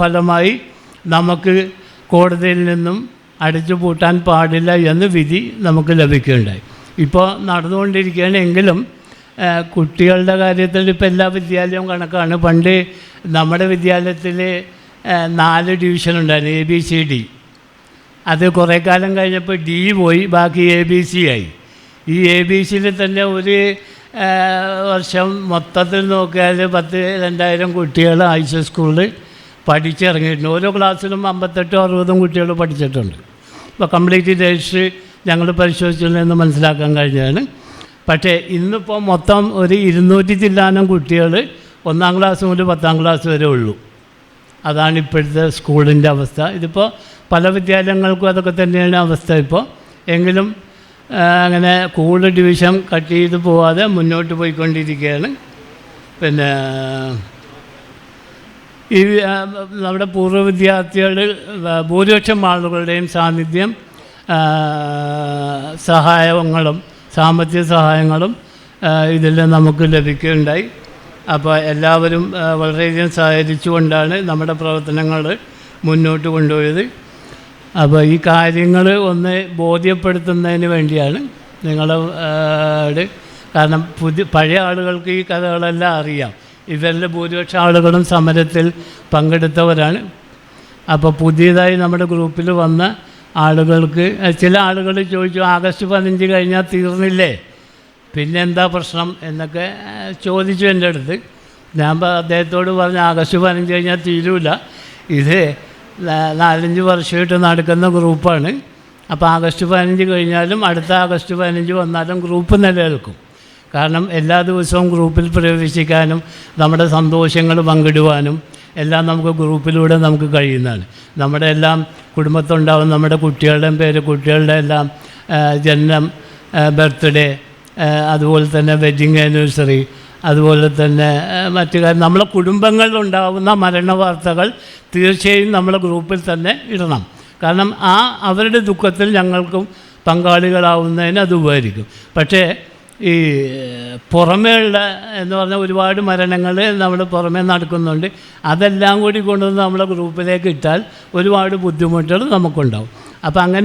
ഫലമായി നമുക്ക് കോടതിയിൽ നിന്നും അടിച്ചു പൂട്ടാൻ പാടില്ല എന്ന് വിധി നമുക്ക് ലഭിക്കുകയുണ്ടായി. ഇപ്പോൾ നടന്നുകൊണ്ടിരിക്കുകയാണെങ്കിലും കുട്ടികളുടെ കാര്യത്തിൽ ഇപ്പോൾ എല്ലാ വിദ്യാലയവും കണക്കാണ്. പണ്ട് നമ്മുടെ വിദ്യാലയത്തിൽ 4 ഡിവിഷൻ ഉണ്ടായിരുന്നു, ABCD. അത് കുറേ കാലം കഴിഞ്ഞപ്പോൾ D പോയി, ബാക്കി ABC ആയി. ഈ ABCയിൽ തന്നെ ഒരു വർഷം മൊത്തത്തിൽ നോക്കിയാൽ 2,000 കുട്ടികൾ ഹൈ സ്കൂളിൽ പഠിച്ചിറങ്ങിയിട്ടുണ്ട്. ഓരോ ക്ലാസ്സിലും 58-60 കുട്ടികൾ പഠിച്ചിട്ടുണ്ട്. ഇപ്പോൾ കംപ്ലീറ്റ് രജിസ്റ്റർ ഞങ്ങൾ പരിശോധിച്ചില്ലെന്ന് മനസ്സിലാക്കാൻ കഴിഞ്ഞതാണ്. പക്ഷേ ഇന്നിപ്പോൾ മൊത്തം ഒരു 200 ചില്ലാനം കുട്ടികൾ 1-ാം ക്ലാസ് മുതൽ 10-ാം ക്ലാസ് വരെ ഉള്ളൂ. അതാണ് ഇപ്പോഴത്തെ സ്കൂളിൻ്റെ അവസ്ഥ. ഇതിപ്പോൾ പല വിദ്യാലയങ്ങൾക്കും അതൊക്കെ തന്നെയാണ് അവസ്ഥ ഇപ്പോൾ. എങ്കിലും അങ്ങനെ കൂടുതൽ ഡിവിഷൻ കട്ട് ചെയ്ത് പോവാതെ മുന്നോട്ട് പോയിക്കൊണ്ടിരിക്കുകയാണ്. പിന്നെ ഈ നമ്മുടെ പൂർവ്വ വിദ്യാർത്ഥികൾ ഭൂരിപക്ഷം ആളുകളുടെയും സാന്നിധ്യം, സഹായങ്ങളും സാമ്പത്തിക സഹായങ്ങളും ഇതിൽ നമുക്ക് ലഭിക്കുകയുണ്ടായി. അപ്പോൾ എല്ലാവരും വളരെയധികം സഹകരിച്ചുകൊണ്ടാണ് നമ്മുടെ പ്രവർത്തനങ്ങൾ മുന്നോട്ട് കൊണ്ടുപോയത്. അപ്പോൾ ഈ കാര്യങ്ങൾ ഒന്ന് ബോധ്യപ്പെടുത്തുന്നതിന് വേണ്ടിയാണ് നിങ്ങളുടെ, കാരണം പഴയ ആളുകൾക്ക് ഈ കഥകളെല്ലാം അറിയാം. ഇവരിൽ ഭൂരിപക്ഷം ആളുകളും സമരത്തിൽ പങ്കെടുത്തവരാണ്. അപ്പോൾ പുതിയതായി നമ്മുടെ ഗ്രൂപ്പിൽ വന്ന ആളുകൾക്ക് ചില ആളുകൾ ചോദിച്ചു, ആഗസ്റ്റ് 15 കഴിഞ്ഞാൽ തീർന്നില്ലേ, പിന്നെ എന്താ പ്രശ്നം എന്നൊക്കെ ചോദിച്ചു എൻ്റെ അടുത്ത്. ഞാൻ അദ്ദേഹത്തോട് പറഞ്ഞു, ആഗസ്റ്റ് 15 കഴിഞ്ഞാൽ തീരൂല, ഇത് 4-5 വർഷമായിട്ട് നടക്കുന്ന ഗ്രൂപ്പാണ്. അപ്പോൾ ആഗസ്റ്റ് 15 കഴിഞ്ഞാലും അടുത്ത ആഗസ്റ്റ് 15 വന്നാലും ഗ്രൂപ്പ് നിലനിൽക്കും. കാരണം എല്ലാ ദിവസവും ഗ്രൂപ്പിൽ പ്രവേശിക്കാനും നമ്മുടെ സന്തോഷങ്ങൾ പങ്കിടുവാനും എല്ലാം നമുക്ക് ഗ്രൂപ്പിലൂടെ നമുക്ക് കഴിയുന്നതാണ്. നമ്മുടെ എല്ലാം കുടുംബത്തുണ്ടാവും നമ്മുടെ കുട്ടികളുടെയും കുട്ടികളുടെ എല്ലാം ജനനം, ബർത്ത്ഡേ, അതുപോലെ തന്നെ വെഡ്ഡിങ് ആനിവേഴ്സറി, അതുപോലെ തന്നെ മറ്റു കാര്യം നമ്മളെ കുടുംബങ്ങളിലുണ്ടാകുന്ന മരണ വാർത്തകൾ തീർച്ചയായും നമ്മളെ ഗ്രൂപ്പിൽ തന്നെ ഇടണം. കാരണം അവരുടെ ദുഃഖത്തിൽ ഞങ്ങൾക്കും പങ്കാളികളാവുന്നതിന് അത് ഉപകരിക്കും. പക്ഷേ ഈ പുറമേയുള്ള എന്ന് പറഞ്ഞാൽ ഒരുപാട് മരണങ്ങൾ നമ്മൾ പുറമേ നടക്കുന്നുണ്ട്. അതെല്ലാം കൂടി കൊണ്ടുവന്ന് നമ്മളെ ഗ്രൂപ്പിലേക്ക് ഇട്ടാൽ ഒരുപാട് ബുദ്ധിമുട്ടുകൾ നമുക്കുണ്ടാവും. അപ്പോൾ അങ്ങനെ